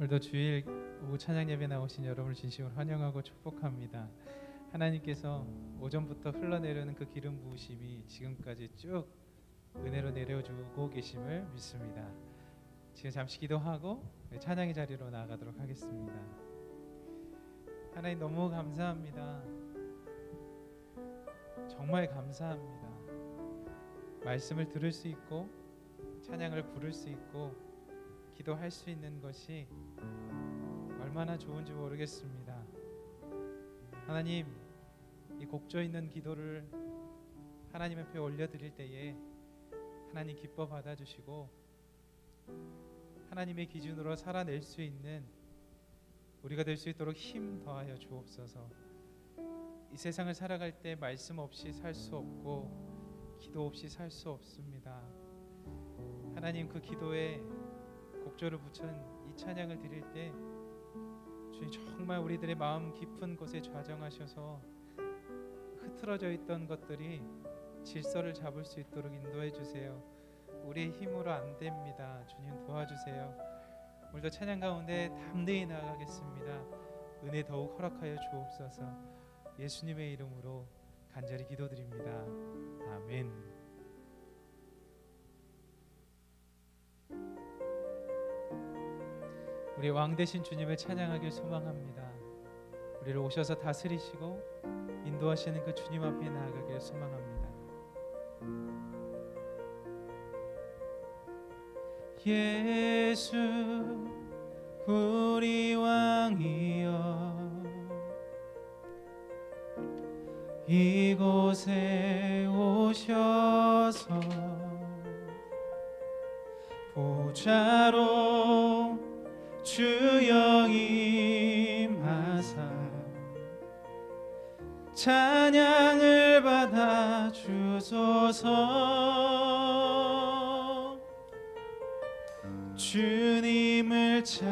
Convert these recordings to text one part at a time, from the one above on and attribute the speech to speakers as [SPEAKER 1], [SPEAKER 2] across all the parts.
[SPEAKER 1] 오늘도 주일 오후 찬양 예배 나오신 여러분을 진심으로 환영하고 축복합니다. 하나님께서 오전부터 흘러내려는 그 기름 부으심이 지금까지 쭉 은혜로 내려주고 계심을 믿습니다. 지금 잠시 기도하고 찬양의 자리로 나아가도록 하겠습니다. 하나님 너무 감사합니다. 정말 감사합니다. 말씀을 들을 수 있고 찬양을 부를 수 있고 기도할 수 있는 것이 얼마나 좋은지 모르겠습니다. 하나님, 이 곡조 있는 기도를 하나님 앞에 올려드릴 때에 하나님 기뻐 받아주시고 하나님의 기준으로 살아낼 수 있는 우리가 될 수 있도록 힘 더하여 주옵소서. 이 세상을 살아갈 때 말씀 없이 살 수 없고 기도 없이 살 수 없습니다. 하나님, 그 기도에 곡조를 붙인 이 찬양을 드릴 때 주님 정말 우리들의 마음 깊은 곳에 좌정하셔서 흐트러져 있던 것들이 질서를 잡을 수 있도록 인도해 주세요. 우리의 힘으로 안 됩니다. 주님 도와주세요. 오늘도 찬양 가운데 담대히 나아가겠습니다. 은혜 더욱 허락하여 주옵소서. 예수님의 이름으로 간절히 기도드립니다. 아멘. 우리 왕 되신 주님을 찬양하길 소망합니다. 우리를 오셔서 다스리시고 인도하시는 그 주님 앞에 나아가길 소망합니다. 예수 우리 왕이여, 이곳에 오셔서 보좌로 주여 임하사 찬양을 받아 주소서. 주님을 찬양하오니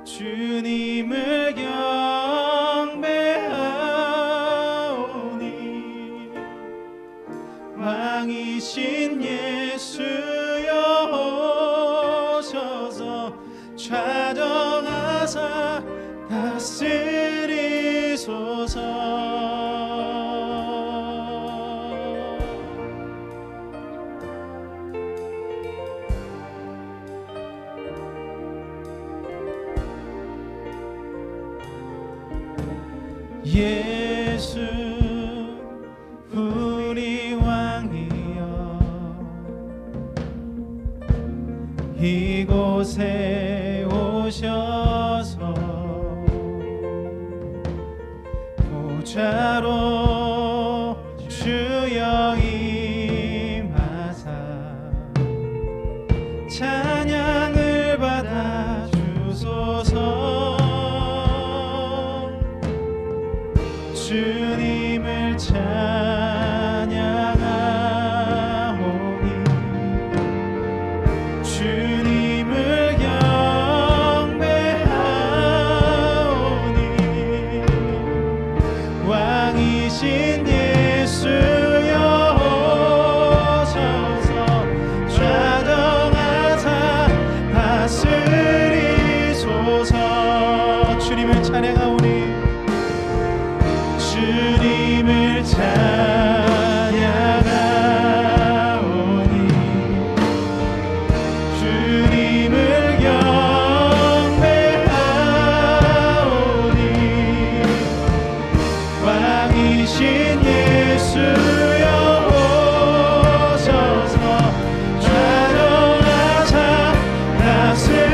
[SPEAKER 1] 주님을 경배하오니 왕이신 예수여 오셔서 좌정하사 다스리소서. 예수 우리 왕이여, 이곳에 오셔서 보좌로 주여 임하사 찬양을 받아 주소서. 주님을 찬양하오니 주님을 경배하오니 왕이신 예수여 오셔서 좌정하사 다스리소서. 주님을 찬양하오니 주님을 찬양하오니 주님을 경배하오니 왕이신 예수여 오셔서 좌정하사 다스리소서.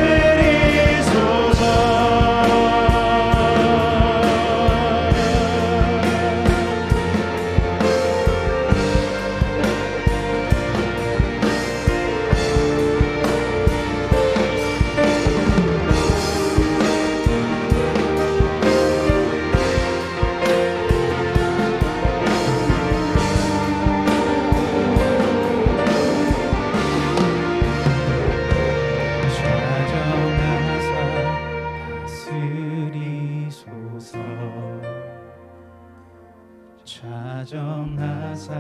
[SPEAKER 1] 좌정하사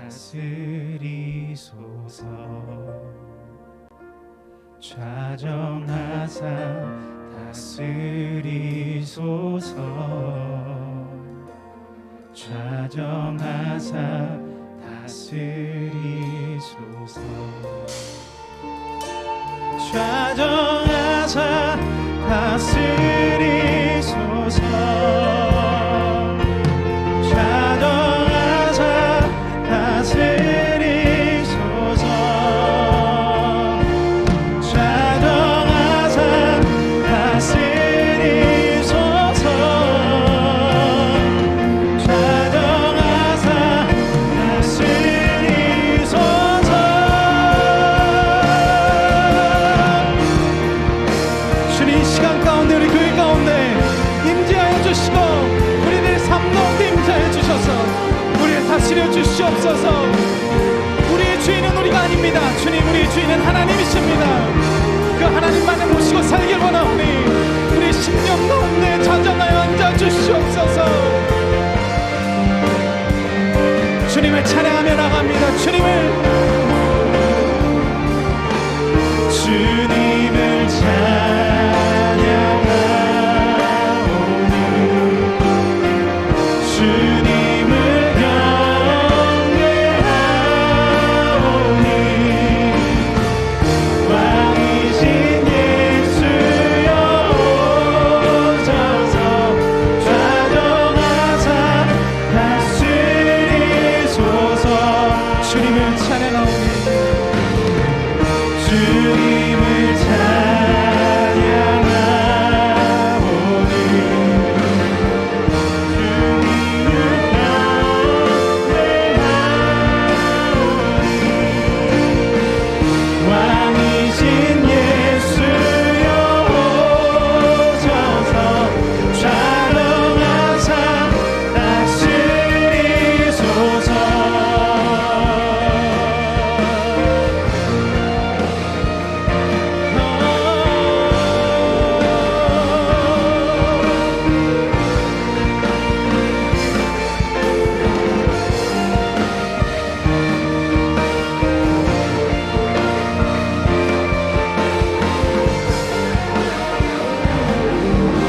[SPEAKER 1] 다스리소서. 좌정하사 다스리소서. 좌정하사 다스리소서. 좌정하사 다스리소서. 좌정하사 다스리소서. 좌정하사 다스리소서. 좌정하사 다스리소서. 주님, 이 시간 가운데 우리 교회 가운데 임재하여 주시고 우리들의 삶 가운데 임재하여 주셔서 우리를 다스려 주시옵소서. 우리의 주인은 우리가 아닙니다. 주님, 우리의 주인은 하나님이십니다. 그 하나님만을 모시고 살길 원하오니 우리 심령 가운데 좌정하여 앉아 주시옵소서. 주님을 찬양하며 나갑니다. 주님을 찬양하오니 주님을 경배하오니 왕이신 예수여 오셔서 좌정하사 다스리소서. 주님을 찬양하오니 주님을 찬양하오니 왕이신 예수여 오셔서 좌정하사 다스리소서.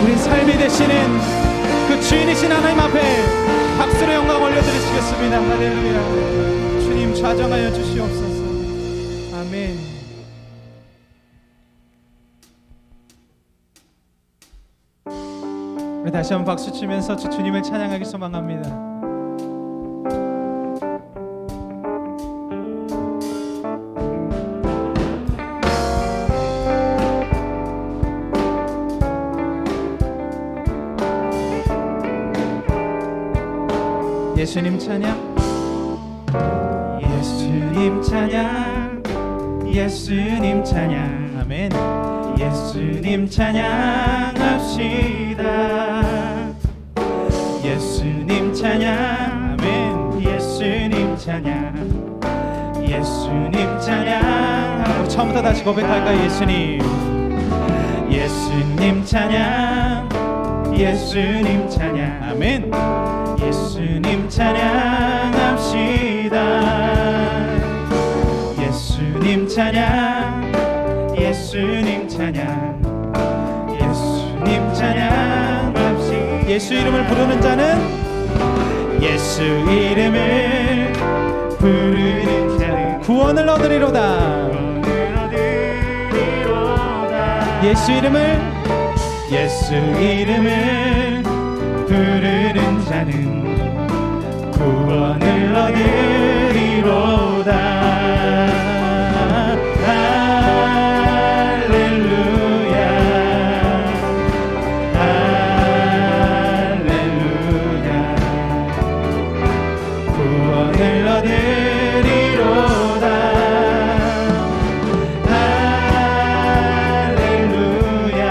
[SPEAKER 1] 우리 삶이 되시는 그 주인이신 하나님 앞에 박수로 영광 올려드리시겠습니다. 할렐루야. 주님, 좌정하여 주시옵소서. 아멘. 우리 다시 한번 박수 치면서 주님을 찬양하기 소망합니다. 예수님 찬양, 예수님 찬양, 예수님 찬양. 아멘. 예수님 찬양합시다. 예수님 찬양. 아멘. 예수님 찬양, 예수님 찬양. 우리 처음부터 다시 고백할까요? 예수님, 예수님 찬양, 예수님 찬양. 아멘. 예수님 찬양합시다. 예수님 찬양, 예수님 찬양, 예수님 찬양합시다. 예수 이름을 부르는 자는, 예수 이름을 부르는 자는 구원을 얻으리로다. 예수 이름을, 예수 이름을 부르는 자는 구원을 얻으리로다. 할렐루야, 할렐루야. 구원을 얻으리로다. 할렐루야,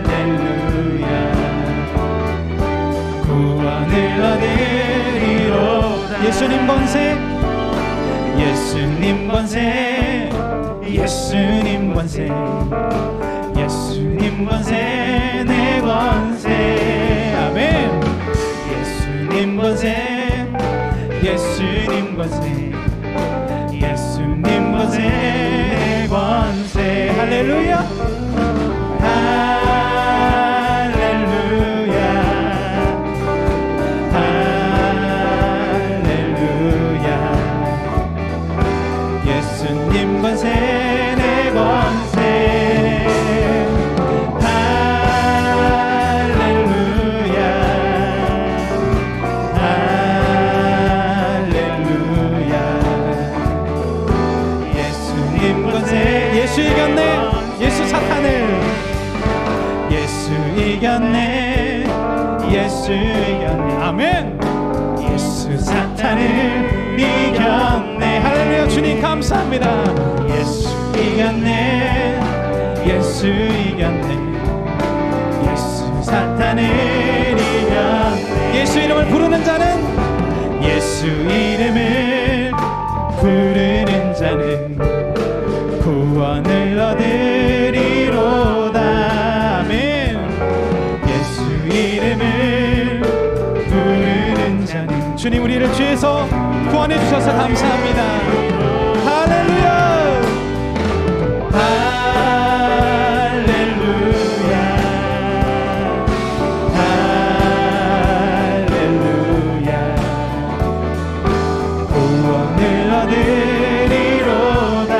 [SPEAKER 1] 할렐루야. 구원을 얻으리로다. 예수님 권세, 예수님 권세, 예수님 권세, 예수님 권세, 내 권세. 아멘. 예수님 예수님 권세 예수님 권세 권세 할렐루야 할렐루야 할렐루야 예수님 권세 내 권세 예수 이겼네 예수 사탄을 예수 이겼네 예수 이겼네 아멘 예수 사탄을 이겼네 할렐루야 주님 감사합니다 예수 이겼네 예수 이겼네 예수 사탄을 이겼네 예수 이름을 부르는 자는 예수 이름을 부르는 자는 구원을 얻으리로다 아멘 예수 이름을 부르는 자는 주님 우리를 죄에서 구원해 주셔서 감사합니다 할렐루야 할렐루야 할렐루야 구원을 얻으리로다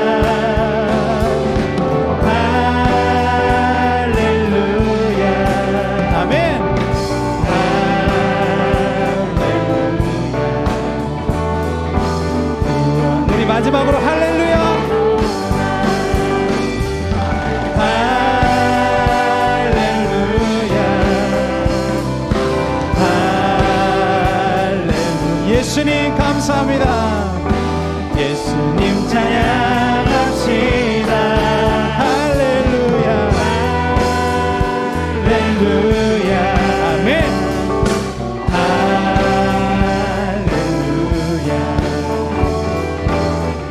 [SPEAKER 1] 마지막으로 할렐루야 할렐루야 할렐루야 예수님 감사합니다 예수님 찬양합시다 할렐루야 할렐루야 아멘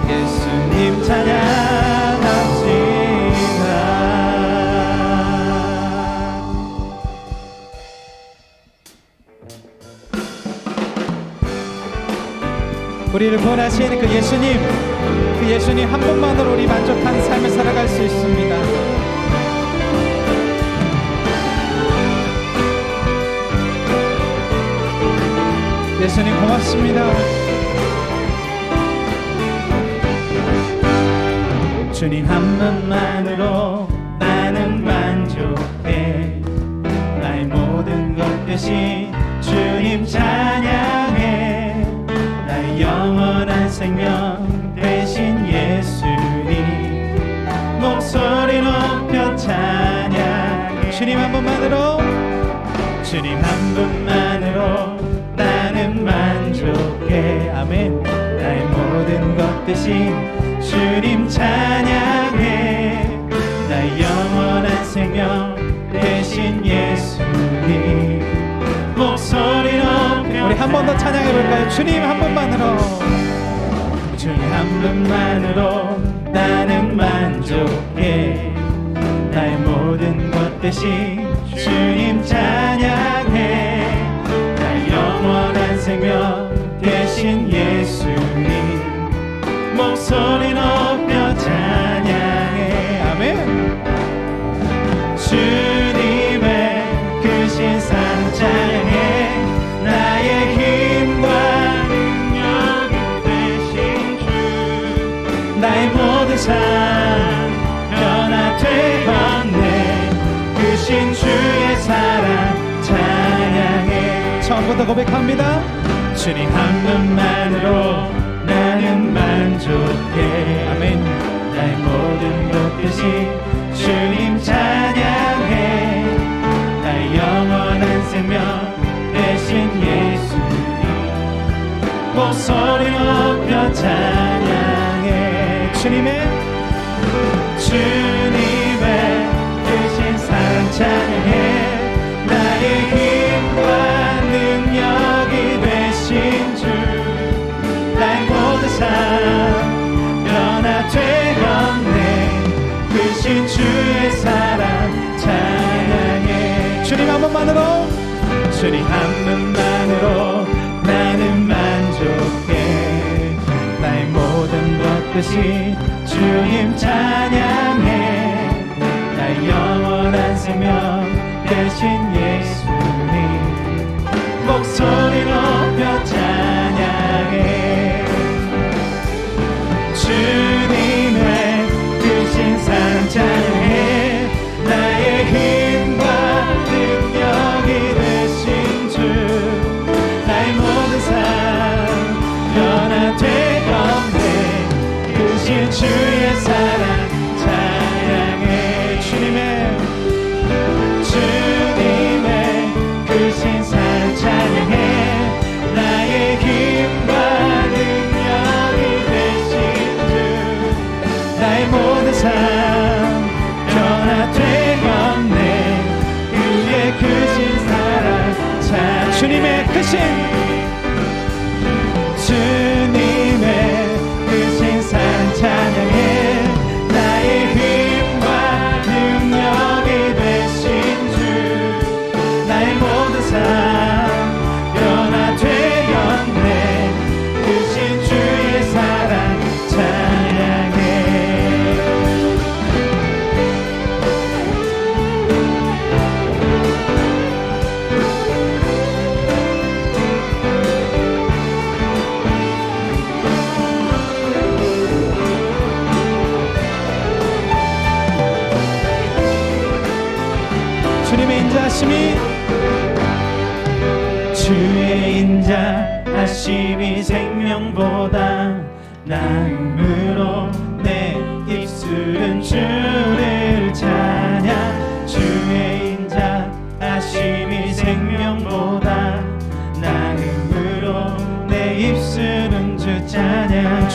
[SPEAKER 1] 예수님 찬양합시다 우리를 구원하신 그 예수님 한 분만으로 우리 만족한 삶을 살아갈 수 있습니다 예수님 고맙습니다 주님 한 분만으로 나는 만족해 나의 모든 것 대신 주님 찬양해 나의 영원한 생명 대신 예수님 목소리 높여 찬양해 주님 한 분만으로 나는 만족해 아멘 나의 모든 것 대신 주님 찬양해 나의 영원한 생명 대신 예수님 목소리 높여 우리 한 번 더 찬양해 볼까요? 주님 한 분만으로 나는 만족해 나의 모든 것 대신 주님 찬양해 나의 영원한 생명 대신 예수님 목소리 높여 찬양해 아멘 주님의 크신 사랑 찬양해 나의 힘과 능력이 되신 주 나의 모든 삶 변화되었네 크신 주의 사랑 찬양해 처음부터 고백합니다 주님 한 분만으로 나는 만족해 아멘 나의 모든 것 대신 주님 찬양해 나의 영원한 생명 대신 예수님 목소리 높여 찬양해 주님의 크신 사랑 찬양해 나의 힘과 능력이 되신 주 나의 모든 삶 변화되었네 크신 주의 사랑 찬양해 주님 한 분만으로 나는 만족해
[SPEAKER 2] 크신 주님 찬양해. 나의 영원한 생명 되신 예수님 목소리 높여 찬양해. 주님의 크신 사랑 찬양해. 나의 힘과 능력이 되신 주 나의 모든 삶 변화되었네. 크신 주의 사랑 찬양해. 주님의 크신 사랑 찬양해. 나의 힘과 능력이 되신 주 나의 모든 삶 변화되었네. 그의 크신 사랑 찬양해. 주님의 크신 사랑 찬양해. 나의 힘과 능력이 되신 주 나의 모든 삶 변화되었네. 크신 주의 사랑 찬양해. 주님의 인자하심이 주의 인자하심이 생명보다 나음으로 내 입술은 주를 찬양. 주의 인자하심이 생명보다 나음으로 내 입술은 주 찬양.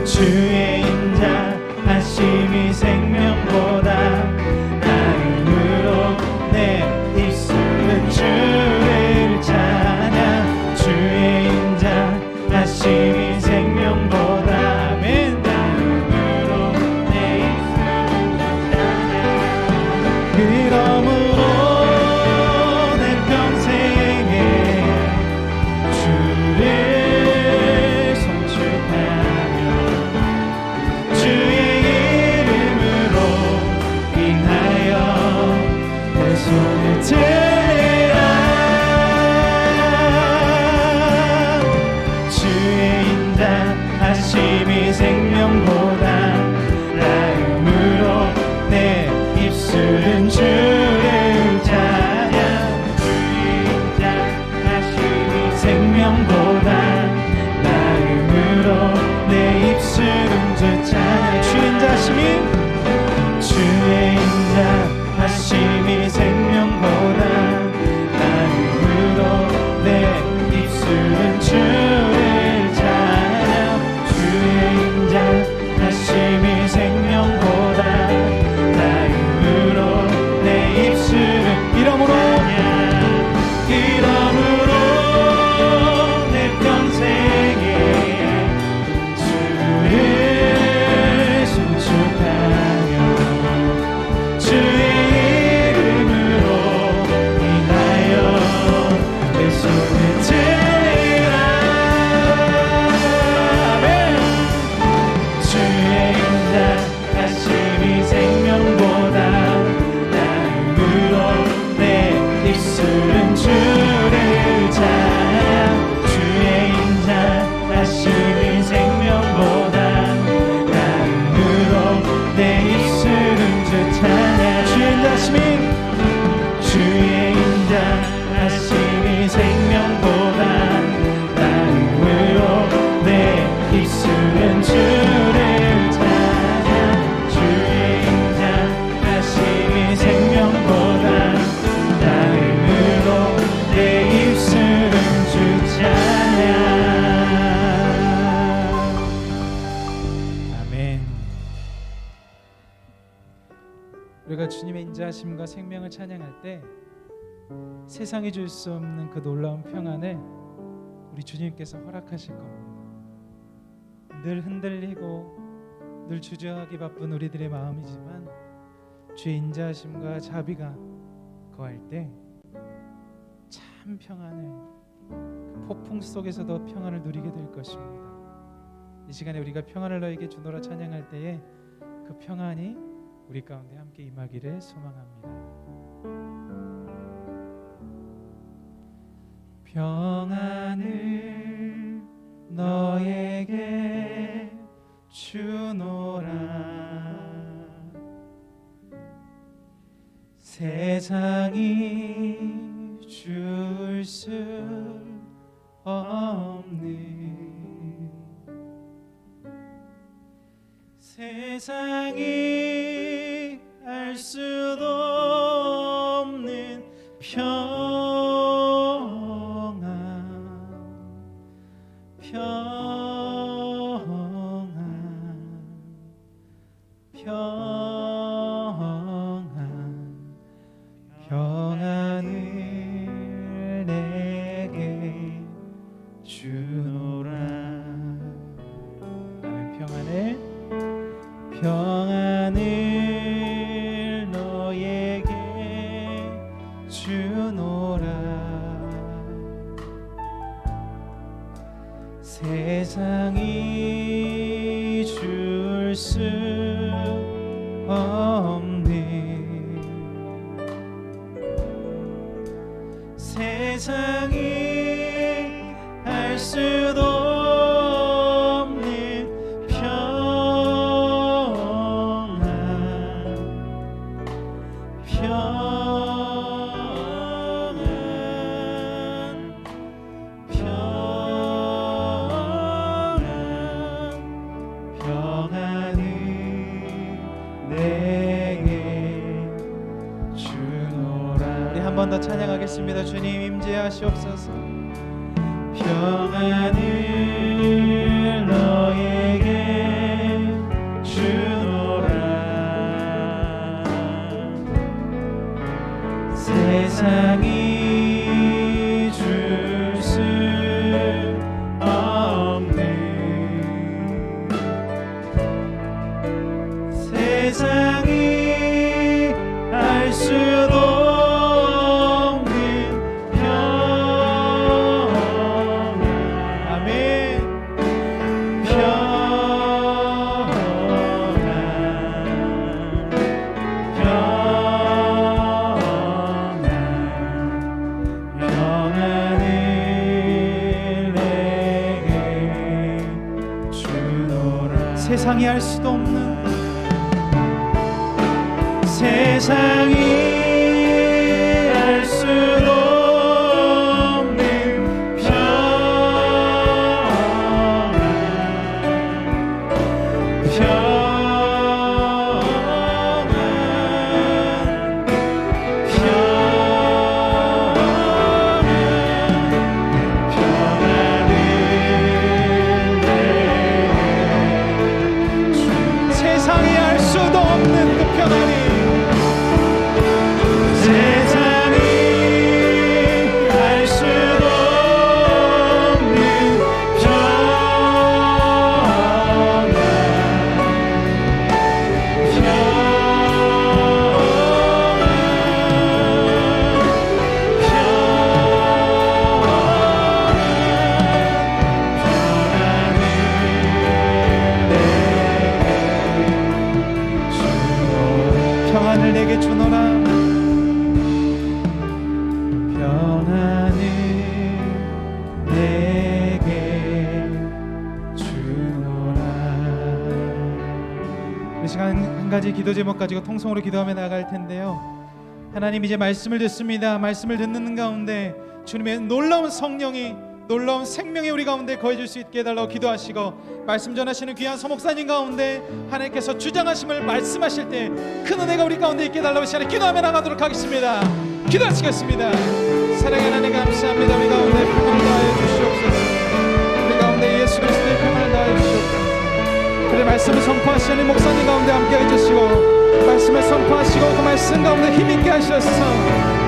[SPEAKER 2] 주의 인자하심이 생명보다 내 입술은 주를 찬양. 주의 인자하심이 생명보다 아멘. 나음으로 내 입술은 찬양. 그러므로 내 평생에 주를 송축하며 주의 이름으로 인하여 손을 들라. 주의 인자하심이 생명보다 나음으로 내 입술은 주를 찬양. 주의 인자하심이 생명보다 나음으로 내 입술은 주 찬양. 주의 인자하심이 생명보다 나음으로 내 입술은 주를 찬양. 주의 인자하심이 생명보다 나음으로 내 입술은 이러므로 내 평생에 주를 송축하며 주의 이름으로 인하여 내 손을 들라. 아멘. 주의 인자하심이 생명보다 나음으로 내 입술은 주를 찬양. 주의 인자하심이 생명보다 나음으로 내 입술은 주 찬양. 주의 인자하심이 생명보다 나음으로 내 입술은 주를 찬양. 주의 인자하심이 생명보다 나음으로 내 입술은 주 찬양. 아멘.
[SPEAKER 1] 우리가 주님의 인자하심과 생명을 찬양할 때 세상이 줄 수 없는 그 놀라운 평안을 우리 주님께서 허락하실 겁니다. 늘 흔들리고 늘 주저하기 바쁜 우리들의 마음이지만 주의 인자하심과 자비가 거할 때 참 평안을, 그 폭풍 속에서도 평안을 누리게 될 것입니다. 이 시간에 우리가 평안을 너에게 주노라 찬양할 때에 그 평안이 우리 가운데 함께 임하기를 소망합니다. 평안을 너에게 주노라. 세상이 줄 수 없는, 세상이 알 수도 없는 평안, 평안을 내게 주노라. 나는 평안을 너에게 주노라. 세상이 줄 수 없는, 세상이 알 수도 없는 평안, 평안을 내게 주노라. 우리 한 번 더 찬양하겠습니다. 주님 임재하시옵소서. 평안을 너에게 주노라. 세상이 줄 수 없는, 세상이 알 수도 없는 평안. 아멘. 평안을 내게 주노라. 세상이 알 수도 없는, 세상이 알 수도 없는 평안, 세상이 알 수도 없는 그 평안이, 세상이 알 수도 없는 평안, 평안을 내게 주노라. 평안을 내게 주노라. 이 시간 한 가지 기도 제목 가지고 통성으로 기도하며 나아갈 텐데요. 하나님, 이제 말씀을 듣습니다. 말씀을 듣는 가운데 주님의 놀라운 성령이, 놀라운 생명이 우리 가운데 거해질 수 있게 해달라고 기도하시고, 말씀 전하시는 귀한 서목사님 가운데 하나님께서 주장하심을 말씀하실 때 큰 은혜가 우리 가운데 있게 해달라고 시간에 기도하며 나가도록 하겠습니다. 기도하시겠습니다. 사랑의 하나님 감사합니다. 우리 가운데 평안을 더하여 주시옵소서. 우리 가운데 예수 그리스도의 평안을 더하여 주시옵소서. 그래, 말씀을 선포하시는 목사님 가운데 함께 해주시고, 말씀을 선포하시고 그 말씀 가운데 힘있게 하셔서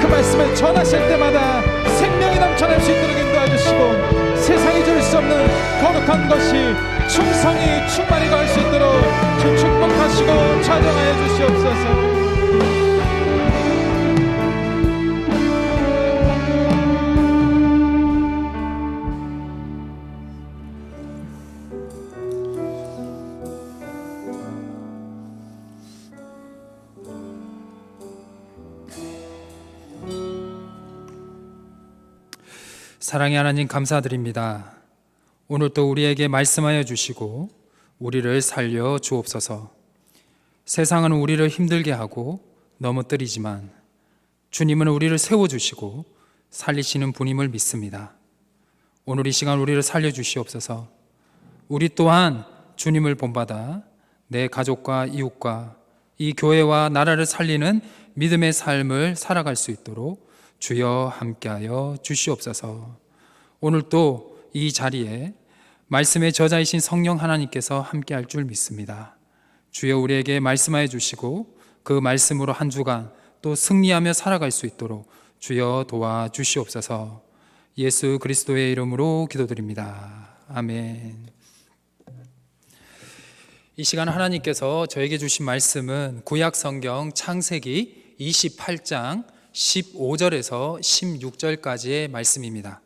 [SPEAKER 1] 그 말씀을 전하실 때마다 생명이 넘쳐날 수 있도록 인도해 주시고, 세상이 줄 수 없는 거룩한 것이 충성이 충만히 갈 수 있도록 주 축복하시고 좌정하여 주시옵소서.
[SPEAKER 3] 사랑의 하나님 감사드립니다. 오늘 또 우리에게 말씀하여 주시고 우리를 살려 주옵소서. 세상은 우리를 힘들게 하고 넘어뜨리지만 주님은 우리를 세워주시고 살리시는 분임을 믿습니다. 오늘 이 시간 우리를 살려 주시옵소서. 우리 또한 주님을 본받아 내 가족과 이웃과 이 교회와 나라를 살리는 믿음의 삶을 살아갈 수 있도록 주여 함께하여 주시옵소서. 오늘 또 이 자리에 말씀의 저자이신 성령 하나님께서 함께할 줄 믿습니다. 주여 우리에게 말씀하여 주시고 그 말씀으로 한 주간 또 승리하며 살아갈 수 있도록 주여 도와주시옵소서. 예수 그리스도의 이름으로 기도드립니다. 아멘. 이 시간 하나님께서 저에게 주신 말씀은 구약 성경 창세기 28장 15절에서 16절까지의 말씀입니다.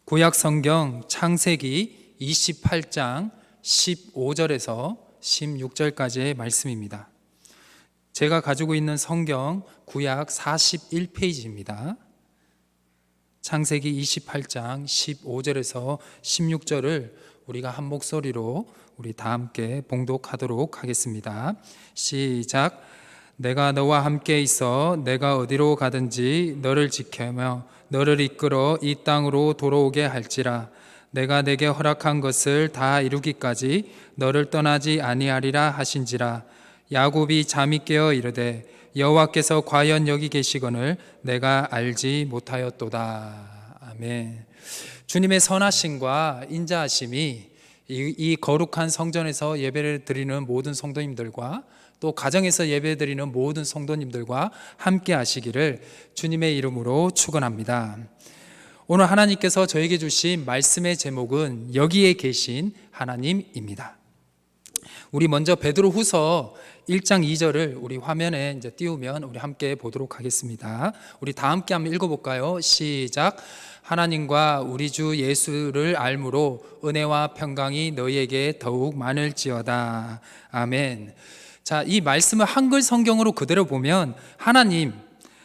[SPEAKER 3] 구약 성경 창세기 28장 15절에서 16절까지의 말씀입니다. 제가 가지고 있는 성경 구약 41페이지입니다. 창세기 28장 15절에서 16절을 우리가 한 목소리로 우리 다 함께 봉독하도록 하겠습니다. 시작. 내가 너와 함께 있어 내가 어디로 가든지 너를 지키며 너를 이끌어 이 땅으로 돌아오게 할지라. 내가 내게 허락한 것을 다 이루기까지 너를 떠나지 아니하리라 하신지라. 야곱이 잠이 깨어 이르되 여호와께서 과연 여기 계시거늘 내가 알지 못하였도다. 아멘. 주님의 선하심과 인자하심이 이 거룩한 성전에서 예배를 드리는 모든 성도님들과 또 가정에서 예배드리는 모든 성도님들과 함께 하시기를 주님의 이름으로 축원합니다. 오늘 하나님께서 저에게 주신 말씀의 제목은 여기에 계신 하나님입니다. 우리 먼저 베드로후서 1장 2절을 우리 화면에 이제 띄우면 우리 함께 보도록 하겠습니다. 우리 다 함께 한번 읽어볼까요? 시작. 하나님과 우리 주 예수를 알므로 은혜와 평강이 너희에게 더욱 많을지어다. 아멘. 자, 이 말씀을 한글 성경으로 그대로 보면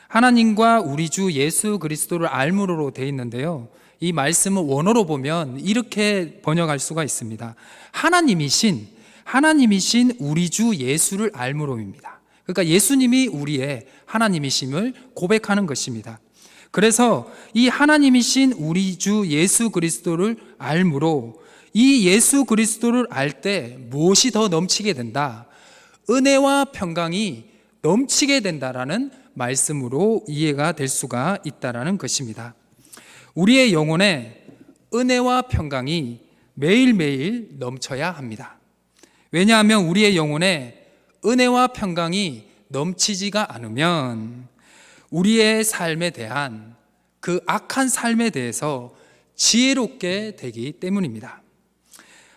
[SPEAKER 3] 하나님과 우리 주 예수 그리스도를 알므로로 되어 있는데요. 이 말씀을 원어로 보면 이렇게 번역할 수가 있습니다. 하나님이신 우리 주 예수를 알므로입니다. 그러니까 예수님이 우리의 하나님이심을 고백하는 것입니다. 그래서 이 하나님이신 우리 주 예수 그리스도를 알므로 이 예수 그리스도를 알 때 무엇이 더 넘치게 된다? 은혜와 평강이 넘치게 된다라는 말씀으로 이해가 될 수가 있다라는 것입니다. 우리의 영혼에 은혜와 평강이 매일매일 넘쳐야 합니다. 왜냐하면 우리의 영혼에 은혜와 평강이 넘치지가 않으면 우리의 삶에 대한 그 악한 삶에 대해서 지혜롭게 되기 때문입니다.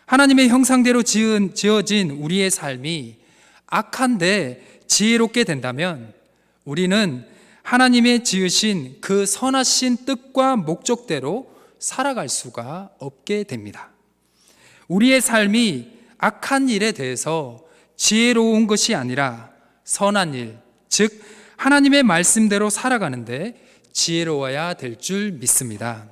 [SPEAKER 3] 하나님의 형상대로 지어진 우리의 삶이 악한데 지혜롭게 된다면 우리는 하나님의 지으신 그 선하신 뜻과 목적대로 살아갈 수가 없게 됩니다. 우리의 삶이 악한 일에 대해서 지혜로운 것이 아니라 선한 일, 즉 하나님의 말씀대로 살아가는데 지혜로워야 될 줄 믿습니다.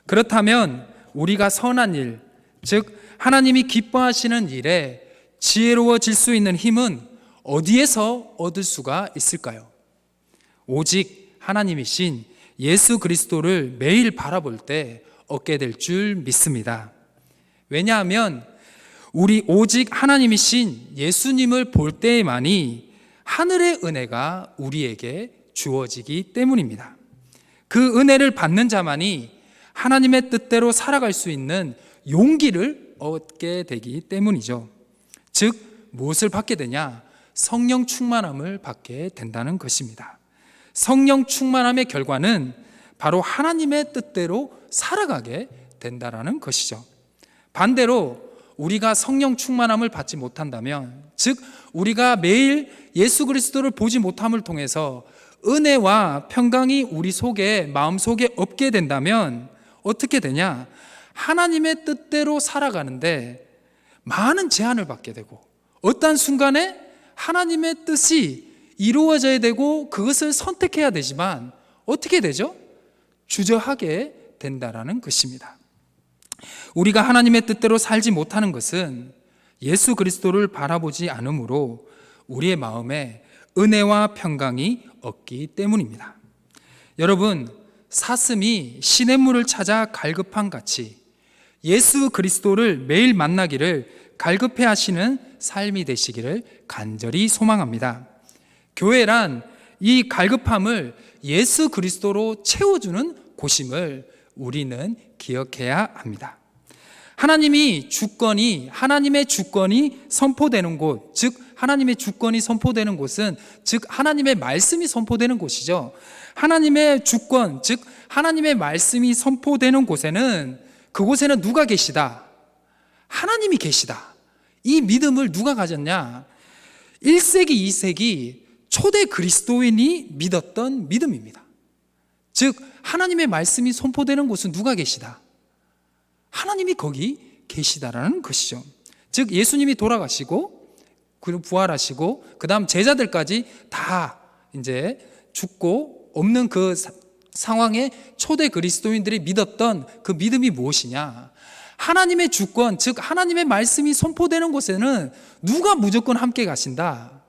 [SPEAKER 3] 그렇다면 우리가 선한 일, 즉 하나님이 기뻐하시는 일에 지혜로워질 수 있는 힘은 어디에서 얻을 수가 있을까요? 오직 하나님이신 예수 그리스도를 매일 바라볼 때 얻게 될 줄 믿습니다. 왜냐하면 우리 오직 하나님이신 예수님을 볼 때에만이 하늘의 은혜가 우리에게 주어지기 때문입니다. 그 은혜를 받는 자만이 하나님의 뜻대로 살아갈 수 있는 용기를 얻게 되기 때문이죠. 즉 무엇을 받게 되냐? 성령 충만함을 받게 된다는 것입니다. 성령 충만함의 결과는 바로 하나님의 뜻대로 살아가게 된다는 것이죠. 반대로 우리가 성령 충만함을 받지 못한다면, 즉 우리가 매일 예수 그리스도를 보지 못함을 통해서 은혜와 평강이 우리 속에, 마음속에 없게 된다면 어떻게 되냐? 하나님의 뜻대로 살아가는데 많은 제한을 받게 되고, 어떠한 순간에 하나님의 뜻이 이루어져야 되고 그것을 선택해야 되지만 어떻게 되죠? 주저하게 된다라는 것입니다. 우리가 하나님의 뜻대로 살지 못하는 것은 예수 그리스도를 바라보지 않으므로 우리의 마음에 은혜와 평강이 없기 때문입니다. 여러분, 사슴이 시냇물을 찾아 갈급한 같이 예수 그리스도를 매일 만나기를 갈급해 하시는 삶이 되시기를 간절히 소망합니다. 교회란 이 갈급함을 예수 그리스도로 채워주는 곳임을 우리는 기억해야 합니다. 하나님의 주권이 선포되는 곳, 즉 하나님의 주권이 선포되는 곳은 즉 하나님의 말씀이 선포되는 곳이죠. 하나님의 주권, 즉 하나님의 말씀이 선포되는 곳에는 그곳에는 누가 계시다? 하나님이 계시다. 이 믿음을 누가 가졌냐? 1세기, 2세기 초대 그리스도인이 믿었던 믿음입니다. 즉 하나님의 말씀이 선포되는 곳은 누가 계시다? 하나님이 거기 계시다라는 것이죠. 즉 예수님이 돌아가시고 그리고 부활하시고 그 다음 제자들까지 다 이제 죽고 없는 그 상황에 초대 그리스도인들이 믿었던 그 믿음이 무엇이냐? 하나님의 주권, 즉 하나님의 말씀이 선포되는 곳에는 누가 무조건 함께 가신다?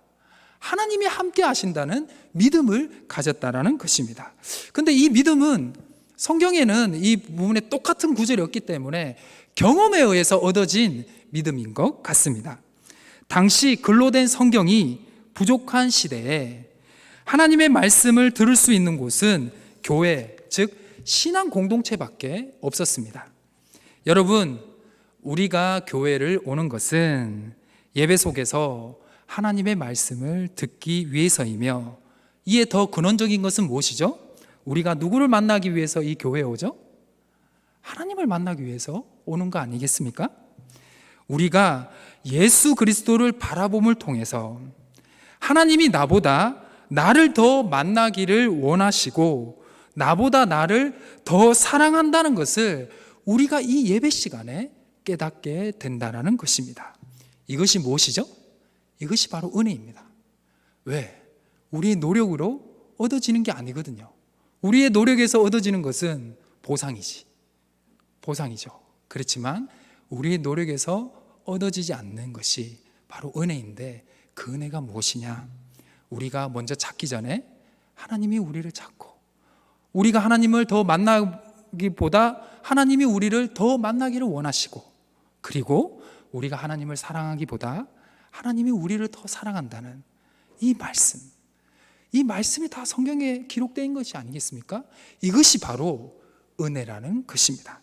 [SPEAKER 3] 하나님이 함께 하신다는 믿음을 가졌다라는 것입니다. 그런데 이 믿음은 성경에는 이 부분에 똑같은 구절이 없기 때문에 경험에 의해서 얻어진 믿음인 것 같습니다. 당시 글로 된 성경이 부족한 시대에 하나님의 말씀을 들을 수 있는 곳은 교회, 즉 신앙 공동체밖에 없었습니다. 여러분, 우리가 교회를 오는 것은 예배 속에서 하나님의 말씀을 듣기 위해서이며 이에 더 근원적인 것은 무엇이죠? 우리가 누구를 만나기 위해서 이 교회에 오죠? 하나님을 만나기 위해서 오는 거 아니겠습니까? 우리가 예수 그리스도를 바라봄을 통해서 하나님이 나를 더 만나기를 원하시고 나보다 나를 더 사랑한다는 것을 우리가 이 예배 시간에 깨닫게 된다는 것입니다. 이것이 무엇이죠? 이것이 바로 은혜입니다. 왜? 우리의 노력으로 얻어지는 게 아니거든요. 우리의 노력에서 얻어지는 것은 보상이죠. 그렇지만 우리의 노력에서 얻어지지 않는 것이 바로 은혜인데 그 은혜가 무엇이냐? 우리가 먼저 찾기 전에 하나님이 우리를 찾고 우리가 하나님을 더 만나기보다 하나님이 우리를 더 만나기를 원하시고 그리고 우리가 하나님을 사랑하기보다 하나님이 우리를 더 사랑한다는 이 말씀이 다 성경에 기록된 것이 아니겠습니까? 이것이 바로 은혜라는 것입니다.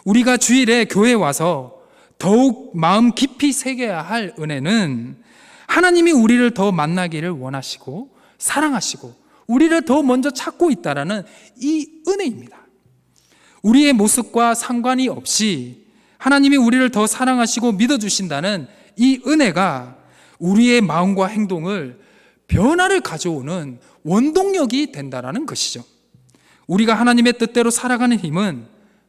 [SPEAKER 3] 우리가 주일에 교회에 와서 더욱 마음 깊이 새겨야 할 은혜는 하나님이 우리를 더 만나기를 원하시고 사랑하시고 우리를 더 먼저 찾고 있다라는 이 은혜입니다. 우리의 모습과 상관이 없이 하나님이 우리를 더 사랑하시고 믿어주신다는 이 은혜가 우리의 마음과 행동을 변화를 가져오는 원동력이 된다라는 것이죠. 우리가 하나님의 뜻대로 살아가는 힘은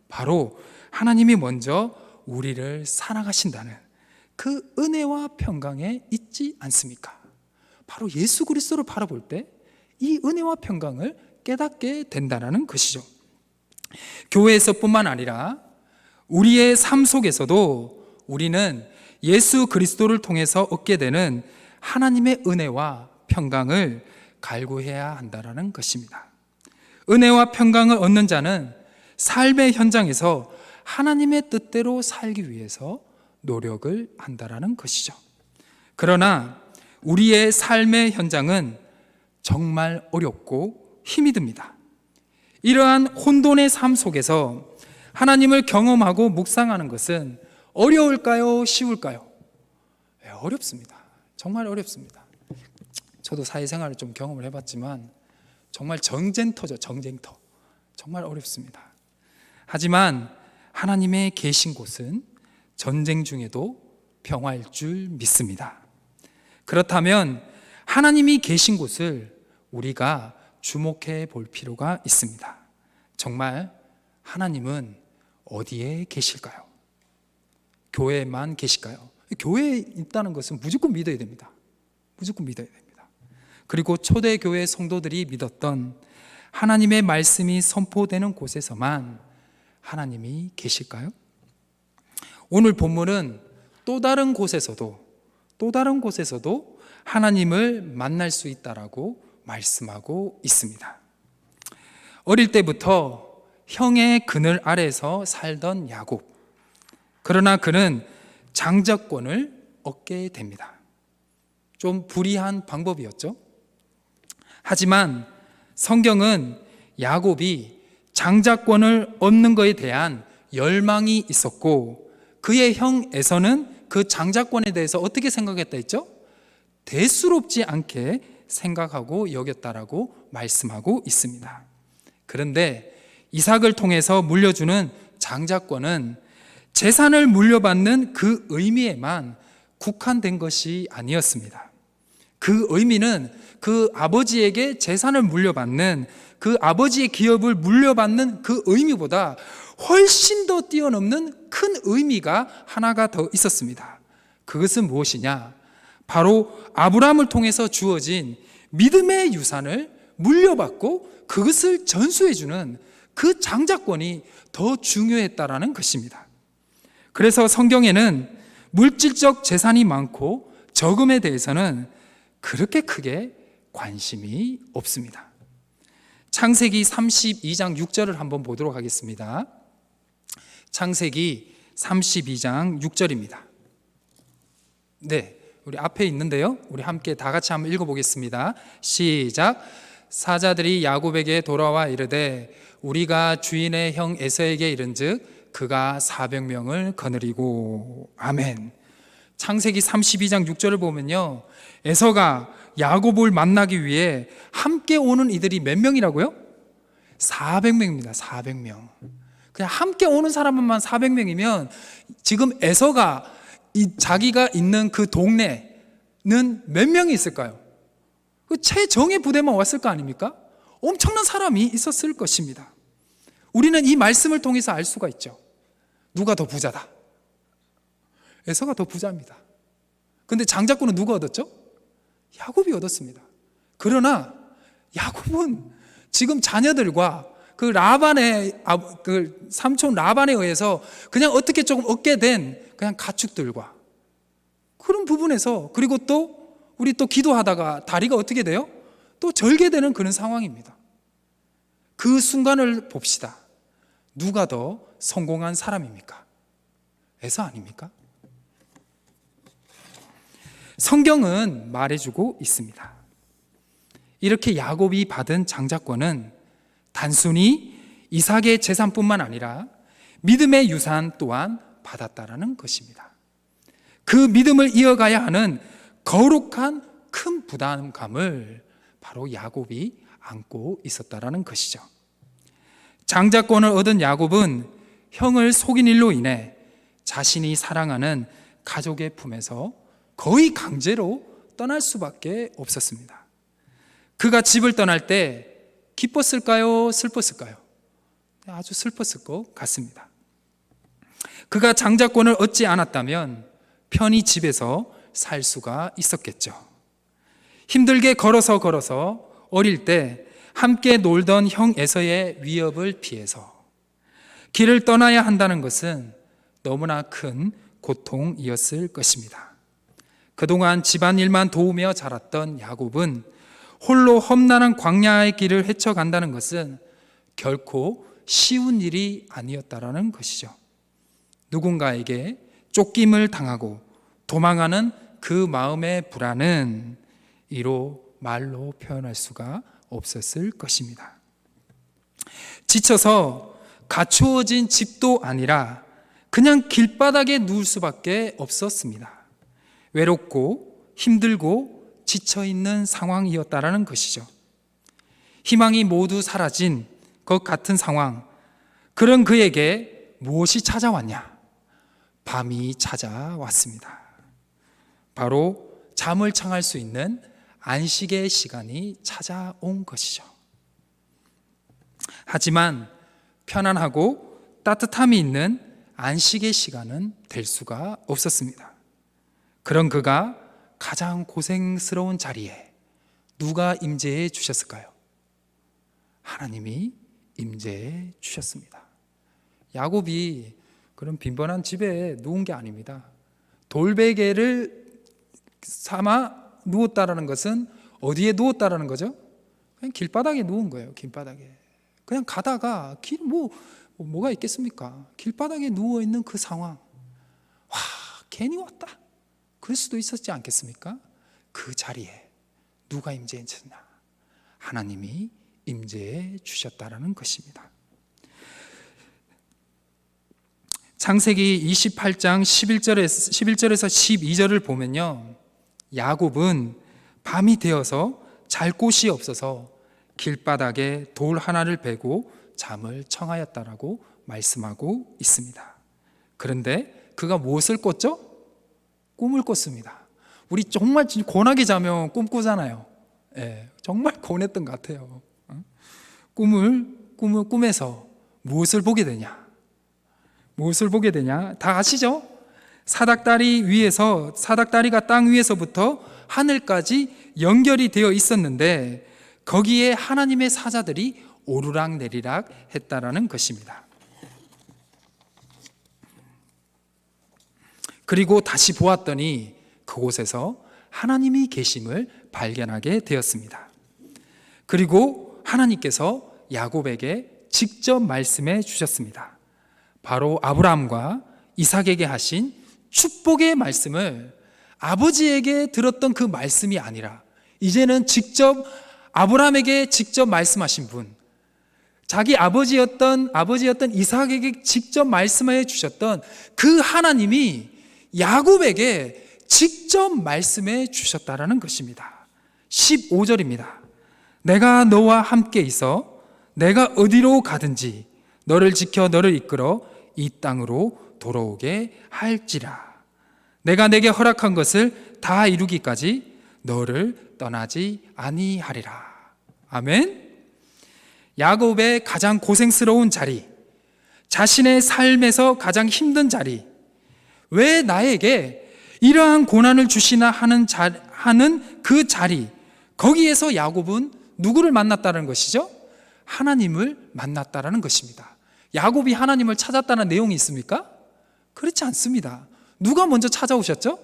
[SPEAKER 3] 바로 하나님이 먼저 우리를 사랑하신다는 그 은혜와 평강에 있지 않습니까? 바로 예수 그리스도를 바라볼 때 이 은혜와 평강을 깨닫게 된다는 것이죠. 교회에서뿐만 아니라 우리의 삶 속에서도 우리는 예수 그리스도를 통해서 얻게 되는 하나님의 은혜와 평강을 갈구해야 한다는 것입니다. 은혜와 평강을 얻는 자는 삶의 현장에서 하나님의 뜻대로 살기 위해서 노력을 한다는 것이죠. 그러나 우리의 삶의 현장은 정말 어렵고 힘이 듭니다. 이러한 혼돈의 삶 속에서 하나님을 경험하고 묵상하는 것은 어려울까요? 쉬울까요? 어렵습니다. 정말 어렵습니다. 저도 사회생활을 좀 경험을 해봤지만 정말 정쟁터죠. 정쟁터. 정말 어렵습니다. 하지만 하나님의 계신 곳은 전쟁 중에도 평화일 줄 믿습니다. 그렇다면 하나님이 계신 곳을 우리가 주목해 볼 필요가 있습니다. 정말 하나님은 어디에 계실까요? 교회에만 계실까요? 교회에 있다는 것은 무조건 믿어야 됩니다. 무조건 믿어야 됩니다. 그리고 초대교회 성도들이 믿었던 하나님의 말씀이 선포되는 곳에서만 하나님이 계실까요? 오늘 본문은 또 다른 곳에서도 하나님을 만날 수 있다라고 말씀하고 있습니다. 어릴 때부터 형의 그늘 아래에서 살던 야곱. 그러나 그는 장자권을 얻게 됩니다. 좀 불이한 방법이었죠. 하지만 성경은 야곱이 장자권을 얻는 것에 대한 열망이 있었고 그의 형 에서는 그 장자권에 대해서 어떻게 생각했다 했죠? 대수롭지 않게 생각하고 여겼다라고 말씀하고 있습니다. 그런데 이삭을 통해서 물려주는 장자권은 재산을 물려받는 그 의미에만 국한된 것이 아니었습니다. 그 의미는 그 아버지에게 재산을 물려받는, 그 아버지의 기업을 물려받는 그 의미보다 훨씬 더 뛰어넘는 큰 의미가 하나가 더 있었습니다. 그것은 무엇이냐? 바로 아브라함을 통해서 주어진 믿음의 유산을 물려받고 그것을 전수해주는 그 장자권이 더 중요했다라는 것입니다. 그래서 성경에는 물질적 재산이 많고 적음에 대해서는 그렇게 크게 관심이 없습니다. 창세기 32장 6절을 한번 보도록 하겠습니다. 창세기 32장 6절입니다. 네, 우리 앞에 있는데요. 우리 함께 다 같이 한번 읽어보겠습니다. 시작. 사자들이 야곱에게 돌아와 이르되 우리가 주인의 형 에서에게 이른즉 그가 400명을 거느리고. 아멘. 창세기 32장 6절을 보면요, 에서가 야곱을 만나기 위해 함께 오는 이들이 몇 명이라고요? 400명입니다. 400명. 그냥 함께 오는 사람만 400명이면 지금 에서가 자기가 있는 그 동네는 몇 명이 있을까요? 그 최정예 부대만 왔을 거 아닙니까? 엄청난 사람이 있었을 것입니다. 우리는 이 말씀을 통해서 알 수가 있죠. 누가 더 부자다? 에서가 더 부자입니다. 그런데 장자권은 누가 얻었죠? 야곱이 얻었습니다. 그러나 야곱은 지금 자녀들과 그 라반의 그 삼촌 라반에 의해서 그냥 어떻게 조금 얻게 된 그냥 가축들과 그런 부분에서, 그리고 또 우리 또 기도하다가 다리가 어떻게 돼요? 또 절개되는 그런 상황입니다. 그 순간을 봅시다. 누가 더 성공한 사람입니까? 에서 아닙니까? 성경은 말해주고 있습니다. 이렇게 야곱이 받은 장자권은 단순히 이삭의 재산뿐만 아니라 믿음의 유산 또한 받았다라는 것입니다. 그 믿음을 이어가야 하는 거룩한 큰 부담감을 바로 야곱이 안고 있었다라는 것이죠. 장자권을 얻은 야곱은 형을 속인 일로 인해 자신이 사랑하는 가족의 품에서 거의 강제로 떠날 수밖에 없었습니다. 그가 집을 떠날 때 기뻤을까요? 슬펐을까요? 아주 슬펐을 것 같습니다. 그가 장자권을 얻지 않았다면 편히 집에서 살 수가 있었겠죠. 힘들게 걸어서 어릴 때 함께 놀던 형 에서의 위협을 피해서 길을 떠나야 한다는 것은 너무나 큰 고통이었을 것입니다. 그동안 집안일만 도우며 자랐던 야곱은 홀로 험난한 광야의 길을 헤쳐간다는 것은 결코 쉬운 일이 아니었다라는 것이죠. 누군가에게 쫓김을 당하고 도망하는 그 마음의 불안은 이로 말로 표현할 수가 없었을 것입니다. 지쳐서 갖추어진 집도 아니라 그냥 길바닥에 누울 수밖에 없었습니다. 외롭고 힘들고 지쳐있는 상황이었다라는 것이죠. 희망이 모두 사라진 것 같은 상황, 그런 그에게 무엇이 찾아왔냐? 밤이 찾아왔습니다. 바로 잠을 청할 수 있는 안식의 시간이 찾아온 것이죠. 하지만 편안하고 따뜻함이 있는 안식의 시간은 될 수가 없었습니다. 그런 그가 가장 고생스러운 자리에 누가 임재해 주셨을까요? 하나님이 임재해 주셨습니다. 야곱이 그런 빈번한 집에 누운 게 아닙니다. 돌베개를 삼아 누웠다라는 것은 어디에 누웠다라는 거죠? 그냥 길바닥에 누운 거예요. 길바닥에. 그냥 가다가 뭐가 있겠습니까? 길바닥에 누워 있는 그 상황. 와, 괜히 왔다. 그럴 수도 있었지 않겠습니까? 그 자리에 누가 임재했느냐? 하나님이 임재해 주셨다라는 것입니다. 창세기 28장 11절에서 12절을 보면요, 야곱은 밤이 되어서 잘 곳이 없어서 길바닥에 돌 하나를 베고 잠을 청하였다라고 말씀하고 있습니다. 그런데 그가 무엇을 꿨죠? 꿈을 꿨습니다. 우리 정말 고나게 자면 꿈 꾸잖아요. 정말 고냈던 것 같아요. 꿈에서 무엇을 보게 되냐? 무엇을 보게 되냐? 다 아시죠? 사닥다리가 땅 위에서부터 하늘까지 연결이 되어 있었는데 거기에 하나님의 사자들이 오르락내리락 했다라는 것입니다. 그리고 다시 보았더니 그곳에서 하나님이 계심을 발견하게 되었습니다. 그리고 하나님께서 야곱에게 직접 말씀해 주셨습니다. 바로 아브라함과 이삭에게 하신 축복의 말씀을 아버지에게 들었던 그 말씀이 아니라 이제는 직접 아브라함에게 직접 말씀하신 분, 자기 아버지였던 이삭에게 직접 말씀해 주셨던 그 하나님이 야곱에게 직접 말씀해 주셨다라는 것입니다. 15절입니다. 내가 너와 함께 있어 내가 어디로 가든지 너를 지켜 너를 이끌어 이 땅으로 돌아오게 할지라. 내가 내게 허락한 것을 다 이루기까지 너를 떠나지 아니하리라. 아멘. 야곱의 가장 고생스러운 자리, 자신의 삶에서 가장 힘든 자리, 왜 나에게 이러한 고난을 주시나 하는 그 자리, 거기에서 야곱은 누구를 만났다는 것이죠? 하나님을 만났다라는 것입니다. 야곱이 하나님을 찾았다는 내용이 있습니까? 그렇지 않습니다. 누가 먼저 찾아오셨죠?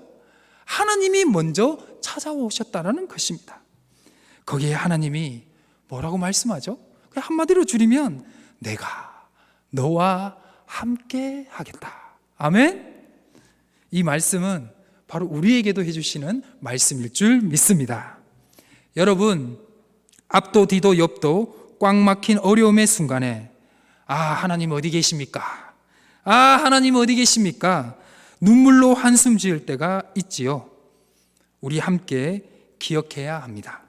[SPEAKER 3] 하나님이 먼저 찾아오셨다라는 것입니다. 거기에 하나님이 뭐라고 말씀하죠? 한마디로 줄이면 내가 너와 함께 하겠다. 아멘. 이 말씀은 바로 우리에게도 해주시는 말씀일 줄 믿습니다. 여러분, 앞도 뒤도 옆도 꽉 막힌 어려움의 순간에 하나님 어디 계십니까? 하나님 어디 계십니까? 눈물로 한숨 지을 때가 있지요. 우리 함께 기억해야 합니다.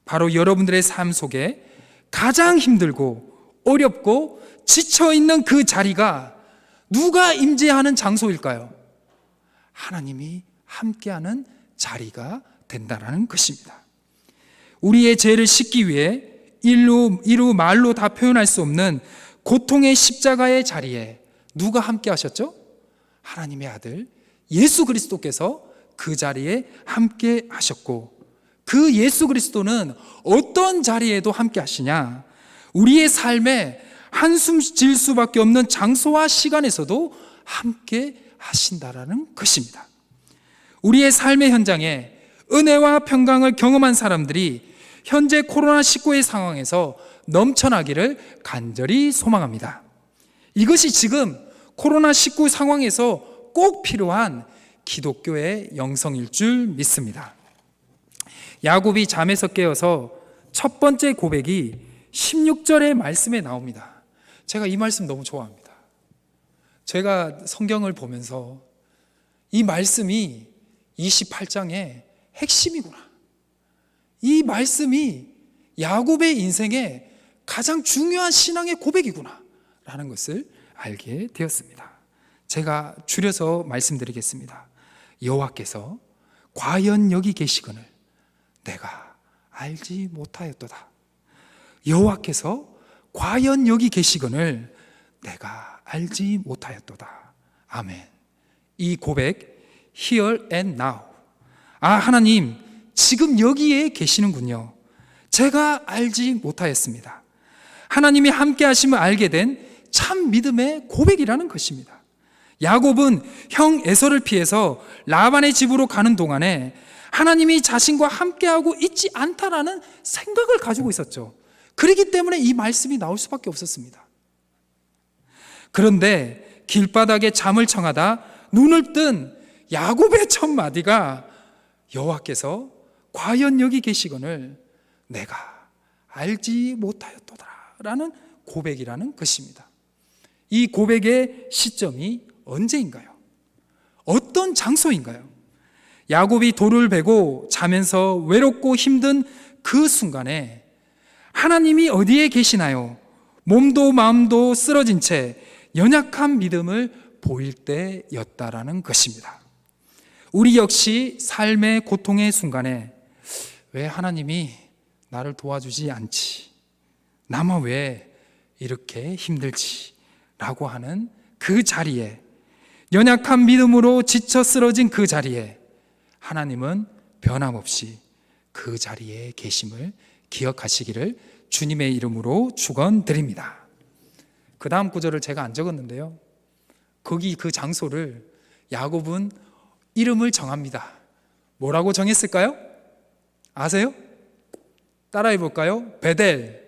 [SPEAKER 3] 바로 여러분들의 삶 속에 가장 힘들고 어렵고 지쳐있는 그 자리가 누가 임재하는 장소일까요? 하나님이 함께하는 자리가 된다는 것입니다. 우리의 죄를 씻기 위해 이루 말로 다 표현할 수 없는 고통의 십자가의 자리에 누가 함께 하셨죠? 하나님의 아들 예수 그리스도께서 그 자리에 함께 하셨고, 그 예수 그리스도는 어떤 자리에도 함께 하시냐? 우리의 삶에 한숨 질 수밖에 없는 장소와 시간에서도 함께 하신다라는 것입니다. 우리의 삶의 현장에 은혜와 평강을 경험한 사람들이 현재 코로나19의 상황에서 넘쳐나기를 간절히 소망합니다. 이것이 지금 코로나19 상황에서 꼭 필요한 기독교의 영성일 줄 믿습니다. 야곱이 잠에서 깨어서 첫 번째 고백이 16절의 말씀에 나옵니다. 제가 이 말씀 너무 좋아합니다. 제가 성경을 보면서 이 말씀이 28장의 핵심이구나, 이 말씀이 야곱의 인생의 가장 중요한 신앙의 고백이구나 라는 것을 알게 되었습니다. 제가 줄여서 말씀드리겠습니다. 여호와께서 과연 여기 계시거늘 내가 알지 못하였도다. 여호와께서 과연 여기 계시거늘 내가 알지 못하였도다. 아멘. 이 고백 here and now. 하나님 지금 여기에 계시는군요. 제가 알지 못하였습니다. 하나님이 함께 하심을 알게 된 참 믿음의 고백이라는 것입니다. 야곱은 형 에서를 피해서 라반의 집으로 가는 동안에 하나님이 자신과 함께하고 있지 않다라는 생각을 가지고 있었죠. 그렇기 때문에 이 말씀이 나올 수밖에 없었습니다. 그런데 길바닥에 잠을 청하다 눈을 뜬 야곱의 첫 마디가 여호와께서 과연 여기 계시거늘 내가 알지 못하였도다라는 고백이라는 것입니다. 이 고백의 시점이 언제인가요? 어떤 장소인가요? 야곱이 돌을 베고 자면서 외롭고 힘든 그 순간에 하나님이 어디에 계시나요? 몸도 마음도 쓰러진 채 연약한 믿음을 보일 때였다라는 것입니다. 우리 역시 삶의 고통의 순간에 왜 하나님이 나를 도와주지 않지? 나만 왜 이렇게 힘들지? 라고 하는 그 자리에, 연약한 믿음으로 지쳐 쓰러진 그 자리에 하나님은 변함없이 그 자리에 계심을 기억하시기를 주님의 이름으로 축원드립니다. 그 다음 구절을 제가 안 적었는데요, 거기 그 장소를 야곱은 이름을 정합니다. 뭐라고 정했을까요? 아세요? 따라해 볼까요? 베델.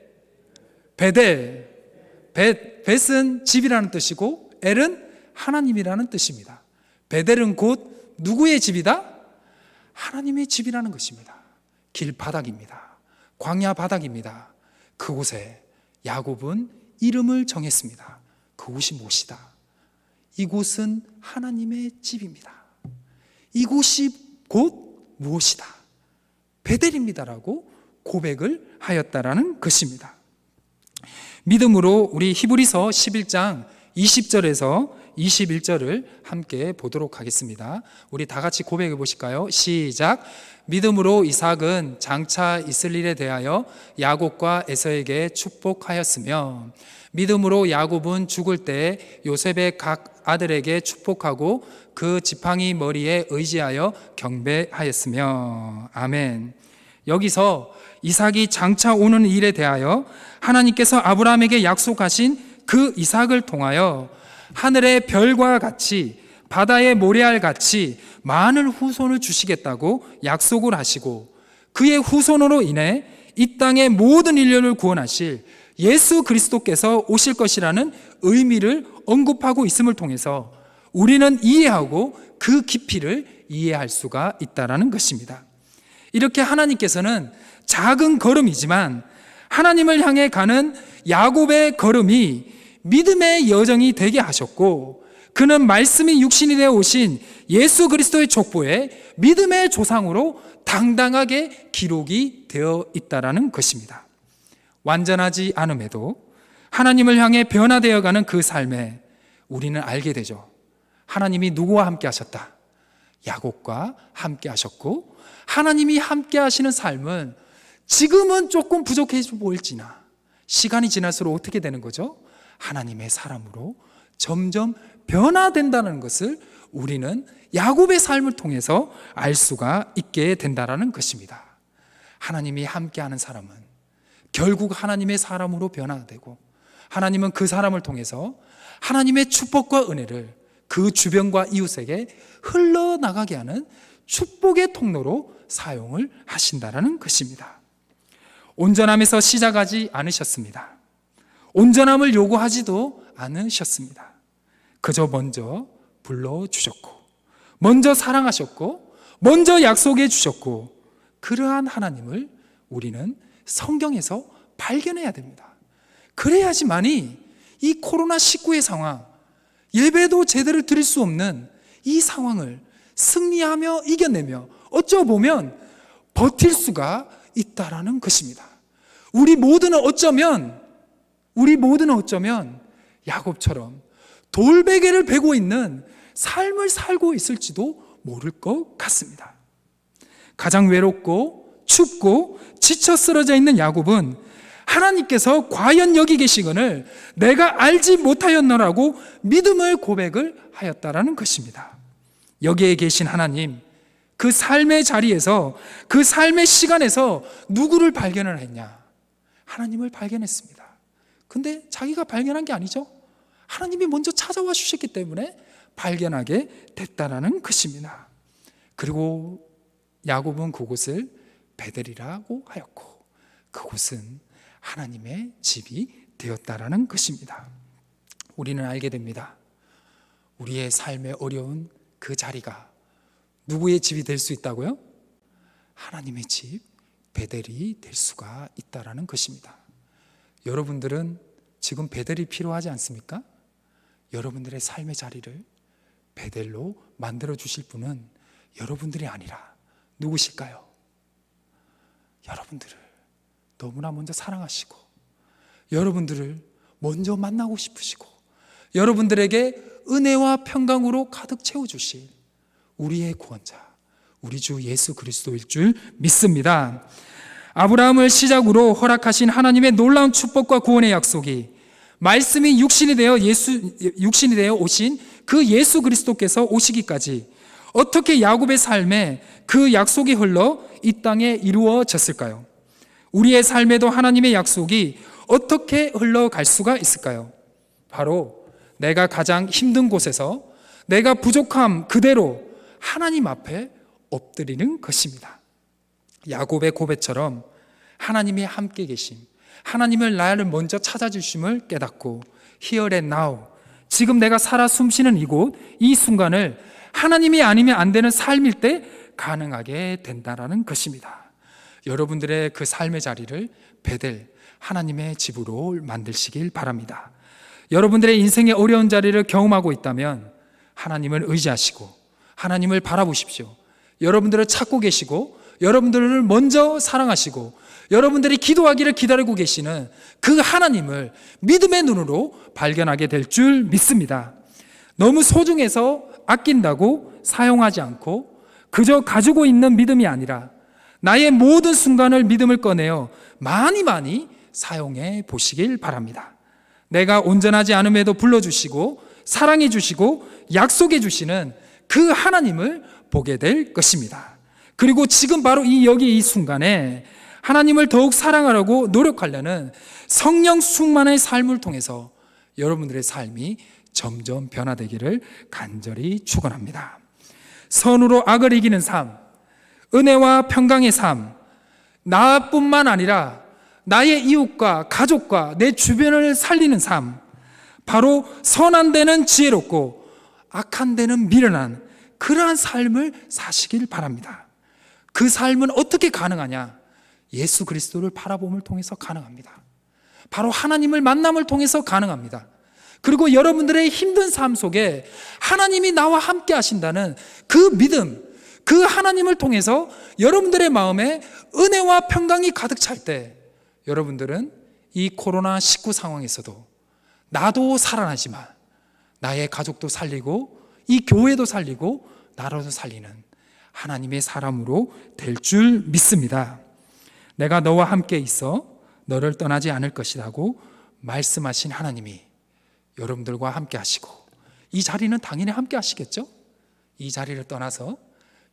[SPEAKER 3] 벳은 집이라는 뜻이고 엘은 하나님이라는 뜻입니다. 베델은 곧 누구의 집이다? 하나님의 집이라는 것입니다. 길바닥입니다. 광야 바닥입니다. 그곳에 야곱은 이름을 정했습니다. 그곳이 무엇이다? 이곳은 하나님의 집입니다. 이곳이 곧 무엇이다? 베델입니다라고 고백을 하였다라는 것입니다. 믿음으로 우리 히브리서 11장 20절에서 21절을 함께 보도록 하겠습니다. 우리 다 같이 고백해 보실까요? 시작. 믿음으로 이삭은 장차 있을 일에 대하여 야곱과 에서에게 축복하였으며 믿음으로 야곱은 죽을 때 요셉의 각 아들에게 축복하고 그 지팡이 머리에 의지하여 경배하였으며. 아멘. 여기서 이삭이 장차 오는 일에 대하여 하나님께서 아브라함에게 약속하신 그 이삭을 통하여 하늘의 별과 같이 바다의 모래알 같이 많은 후손을 주시겠다고 약속을 하시고 그의 후손으로 인해 이 땅의 모든 인류를 구원하실 예수 그리스도께서 오실 것이라는 의미를 언급하고 있음을 통해서 우리는 이해하고 그 깊이를 이해할 수가 있다는 것입니다. 이렇게 하나님께서는 작은 걸음이지만 하나님을 향해 가는 야곱의 걸음이 믿음의 여정이 되게 하셨고 그는 말씀이 육신이 되어 오신 예수 그리스도의 족보에 믿음의 조상으로 당당하게 기록이 되어 있다는 것입니다. 완전하지 않음에도 하나님을 향해 변화되어 가는 그 삶에 우리는 알게 되죠. 하나님이 누구와 함께 하셨다? 야곱과 함께 하셨고 하나님이 함께 하시는 삶은 지금은 조금 부족해 보일지나 시간이 지날수록 어떻게 되는 거죠? 하나님의 사람으로 점점 변화된다는 것을 우리는 야곱의 삶을 통해서 알 수가 있게 된다는 것입니다. 하나님이 함께하는 사람은 결국 하나님의 사람으로 변화되고 하나님은 그 사람을 통해서 하나님의 축복과 은혜를 그 주변과 이웃에게 흘러나가게 하는 축복의 통로로 사용을 하신다는 것입니다. 온전함에서 시작하지 않으셨습니다. 온전함을 요구하지도 않으셨습니다. 그저 먼저 불러주셨고 먼저 사랑하셨고 먼저 약속해 주셨고 그러한 하나님을 우리는 성경에서 발견해야 됩니다. 그래야지만이 이 코로나19의 상황, 예배도 제대로 드릴 수 없는 이 상황을 승리하며 이겨내며 어쩌보면 버틸 수가 있다라는 것입니다. 우리 모두는 어쩌면 야곱처럼 돌베개를 베고 있는 삶을 살고 있을지도 모를 것 같습니다. 가장 외롭고 춥고 지쳐 쓰러져 있는 야곱은 하나님께서 과연 여기 계시거늘 내가 알지 못하였노라고 믿음을 고백을 하였다라는 것입니다. 여기에 계신 하나님, 그 삶의 자리에서 그 삶의 시간에서 누구를 발견을 했냐? 하나님을 발견했습니다. 근데 자기가 발견한 게 아니죠. 하나님이 먼저 찾아와 주셨기 때문에 발견하게 됐다라는 것입니다. 그리고 야곱은 그곳을 베델이라고 하였고 그곳은 하나님의 집이 되었다라는 것입니다. 우리는 알게 됩니다. 우리의 삶의 어려운 그 자리가 누구의 집이 될 수 있다고요? 하나님의 집, 베델이 될 수가 있다라는 것입니다. 여러분들은 지금 베델이 필요하지 않습니까? 여러분들의 삶의 자리를 베델로 만들어 주실 분은 여러분들이 아니라 누구실까요? 여러분들을 너무나 먼저 사랑하시고 여러분들을 먼저 만나고 싶으시고 여러분들에게 은혜와 평강으로 가득 채워주실 우리의 구원자, 우리 주 예수 그리스도일 줄 믿습니다. 아브라함을 시작으로 허락하신 하나님의 놀라운 축복과 구원의 약속이 말씀이 육신이 되어 오신 그 예수 그리스도께서 오시기까지 어떻게 야곱의 삶에 그 약속이 흘러 이 땅에 이루어졌을까요? 우리의 삶에도 하나님의 약속이 어떻게 흘러갈 수가 있을까요? 바로 내가 가장 힘든 곳에서 내가 부족함 그대로 하나님 앞에 엎드리는 것입니다. 야곱의 고백처럼 하나님이 함께 계심, 하나님을 나를 먼저 찾아주심을 깨닫고 Here and now, 지금 내가 살아 숨쉬는 이곳, 이 순간을 하나님이 아니면 안 되는 삶일 때 가능하게 된다라는 것입니다. 여러분들의 그 삶의 자리를 베델, 하나님의 집으로 만드시길 바랍니다. 여러분들의 인생의 어려운 자리를 경험하고 있다면 하나님을 의지하시고 하나님을 바라보십시오. 여러분들을 찾고 계시고 여러분들을 먼저 사랑하시고 여러분들이 기도하기를 기다리고 계시는 그 하나님을 믿음의 눈으로 발견하게 될 줄 믿습니다. 너무 소중해서 아낀다고 사용하지 않고 그저 가지고 있는 믿음이 아니라 나의 모든 순간을 믿음을 꺼내어 많이 사용해 보시길 바랍니다. 내가 온전하지 않음에도 불러주시고 사랑해 주시고 약속해 주시는 그 하나님을 보게 될 것입니다. 그리고 지금 바로 여기 이 순간에 하나님을 더욱 사랑하려고 노력하려는 성령 충만의 삶을 통해서 여러분들의 삶이 점점 변화되기를 간절히 축원합니다. 선으로 악을 이기는 삶, 은혜와 평강의 삶, 나뿐만 아니라 나의 이웃과 가족과 내 주변을 살리는 삶, 바로 선한 데는 지혜롭고 악한 데는 미련한 그러한 삶을 사시길 바랍니다. 그 삶은 어떻게 가능하냐? 예수 그리스도를 바라봄을 통해서 가능합니다. 바로 하나님을 만남을 통해서 가능합니다. 그리고 여러분들의 힘든 삶 속에 하나님이 나와 함께 하신다는 그 믿음, 그 하나님을 통해서 여러분들의 마음에 은혜와 평강이 가득 찰 때 여러분들은 이 코로나19 상황에서도 나도 살아나지만 나의 가족도 살리고 이 교회도 살리고 나라도 살리는 하나님의 사람으로 될 줄 믿습니다. 내가 너와 함께 있어 너를 떠나지 않을 것이라고 말씀하신 하나님이 여러분들과 함께 하시고 이 자리는 당연히 함께 하시겠죠? 이 자리를 떠나서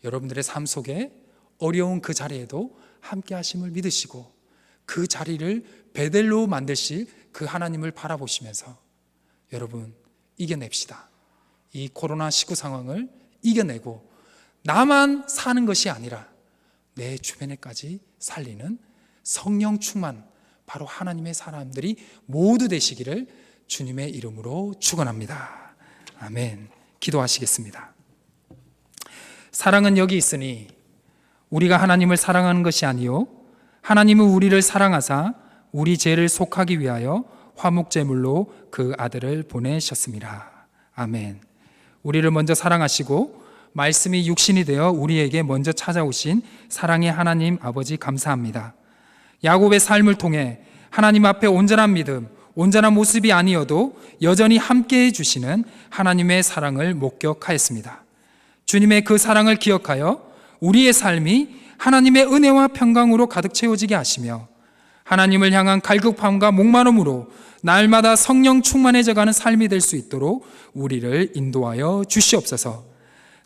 [SPEAKER 3] 여러분들의 삶 속에 어려운 그 자리에도 함께 하심을 믿으시고 그 자리를 베델로 만드실 그 하나님을 바라보시면서 여러분 이겨냅시다. 이 코로나19 상황을 이겨내고 나만 사는 것이 아니라 내 주변에까지 살리는 성령 충만 바로 하나님의 사람들이 모두 되시기를 주님의 이름으로 축원합니다. 아멘. 기도하시겠습니다. 사랑은 여기 있으니 우리가 하나님을 사랑하는 것이 아니요 하나님은 우리를 사랑하사 우리 죄를 속하기 위하여 화목제물로 그 아들을 보내셨습니다. 아멘. 우리를 먼저 사랑하시고 말씀이 육신이 되어 우리에게 먼저 찾아오신 사랑의 하나님 아버지 감사합니다. 야곱의 삶을 통해 하나님 앞에 온전한 믿음, 온전한 모습이 아니어도 여전히 함께해 주시는 하나님의 사랑을 목격하였습니다. 주님의 그 사랑을 기억하여 우리의 삶이 하나님의 은혜와 평강으로 가득 채워지게 하시며 하나님을 향한 갈급함과 목마름으로 날마다 성령 충만해져가는 삶이 될 수 있도록 우리를 인도하여 주시옵소서.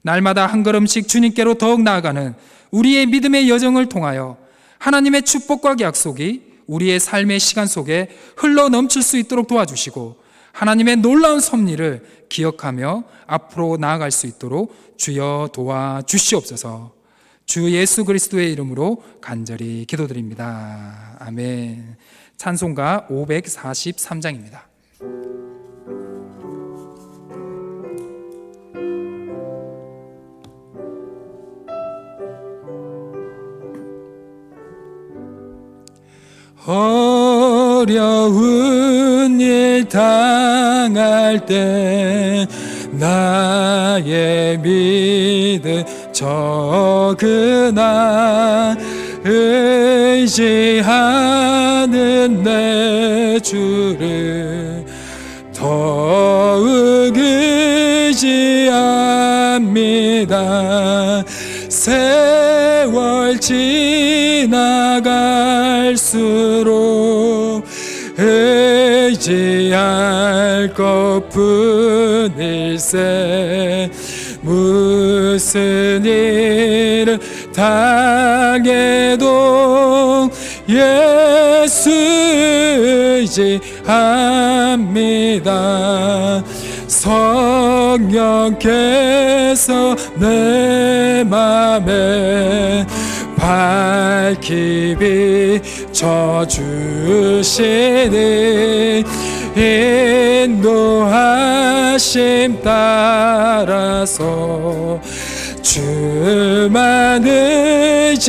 [SPEAKER 3] 날마다 한 걸음씩 주님께로 더욱 나아가는 우리의 믿음의 여정을 통하여 하나님의 축복과 약속이 우리의 삶의 시간 속에 흘러 넘칠 수 있도록 도와주시고 하나님의 놀라운 섭리를 기억하며 앞으로 나아갈 수 있도록 주여 도와주시옵소서. 주 예수 그리스도의 이름으로 간절히 기도드립니다. 아멘. 찬송가 543장입니다. 어려운 일 당할 때 나의 믿음 적으나 의지하는 내 주를 더욱 의지합니다. 세월 지나갈수록 의지할 것뿐일세. 무슨 일을 당해도 예수 의지합니다. 성령께서 내 맘에 밝히 비춰주시니 인도하심 따라서 주만 의지합니다.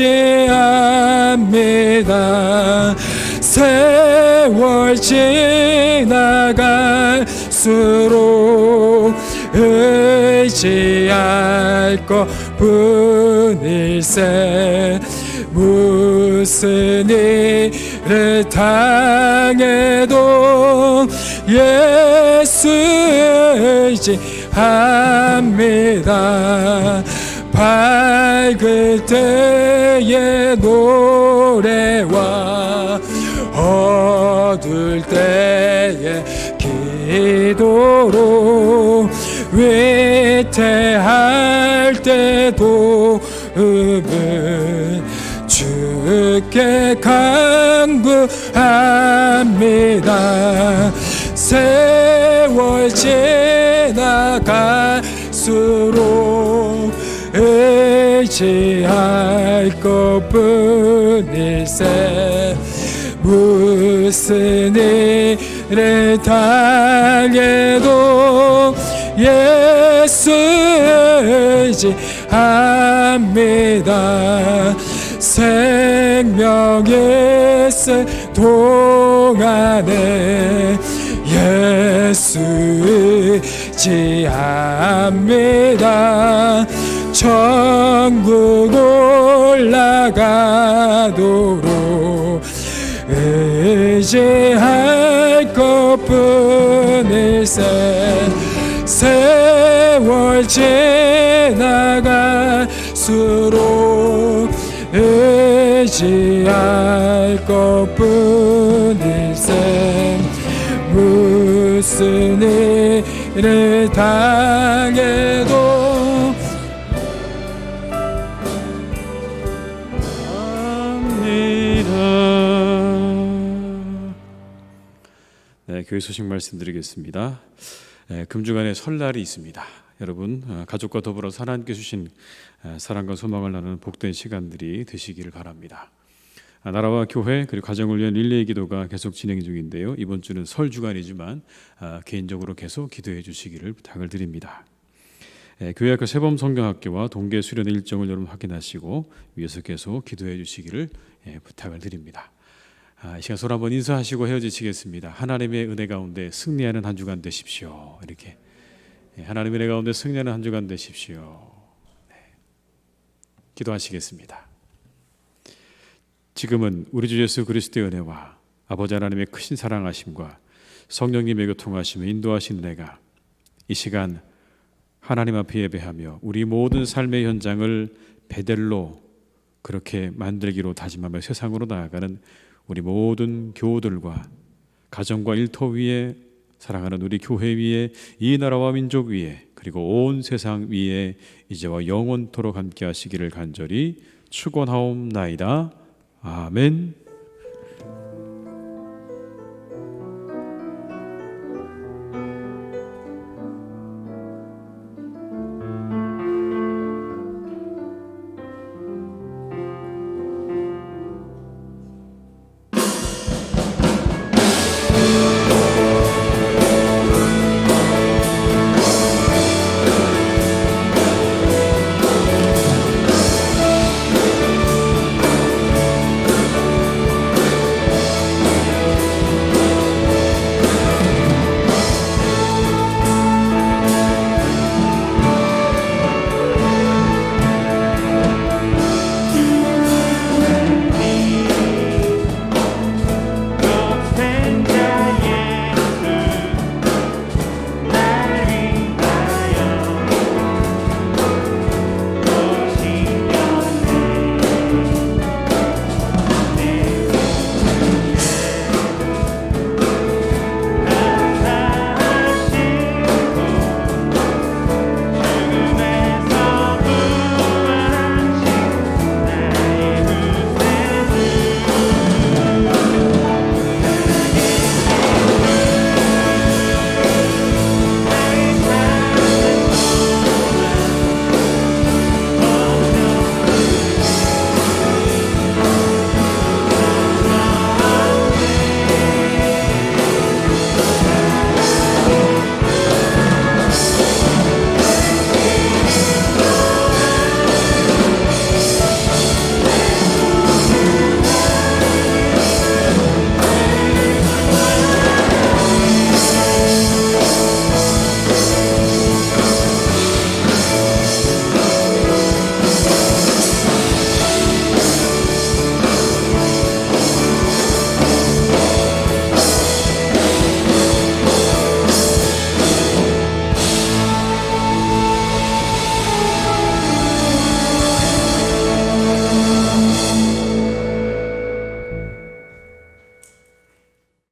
[SPEAKER 3] 세월 지나갈수록 의지할 것뿐일세. 무슨 일을 당해도 예수 의지합니다. 밝을 때의 노래와 어두울 때의 기도로 위태할 때도 주께 간구합니다. 세월 지나갈수록 의지할 것뿐일세. 무슨 일을 당해도 예수 의지합니다. 생명의 있을 동안에 예수 의지합니다. 천국 올라가도록 의지할 것뿐일세. 세월 지나갈수록 의지할 것뿐일세. 무슨 일을 당해도
[SPEAKER 2] 네, 교회 소식 말씀드리겠습니다. 금주간에 설날이 있습니다. 여러분 가족과 더불어 하나님께 주신 사랑과 소망을 나누는 복된 시간들이 되시기를 바랍니다. 나라와 교회 그리고 가정을 위한 릴레이 기도가 계속 진행 중인데요. 이번 주는 설 주간이지만 개인적으로 계속 기도해 주시기를 부탁을 드립니다. 교회학교 세범 성경학교와 동계 수련 일정을 여러분 확인하시고 위에서 계속 기도해 주시기를 부탁을 드립니다. 이 시간 서로 한번 인사하시고 헤어지시겠습니다. 하나님의 은혜 가운데 승리하는 한 주간 되십시오. 이렇게 하나님의 은혜 가운데 승리하는 한 주간 되십시오. 기도하시겠습니다. 지금은 우리 주 예수 그리스도의 은혜와 아버지 하나님의 크신 사랑하심과 성령님의 교통하심에 인도하신 은혜가 이 시간 하나님 앞에 예배하며 우리 모든 삶의 현장을 베델로 그렇게 만들기로 다짐하며 세상으로 나아가는 우리 모든 교우들과 가정과 일터 위에 사랑하는 우리 교회 위에 이 나라와 민족 위에 그리고 온 세상 위에 이제와 영원토록 함께 하시기를 간절히 축원하옵나이다. 아멘.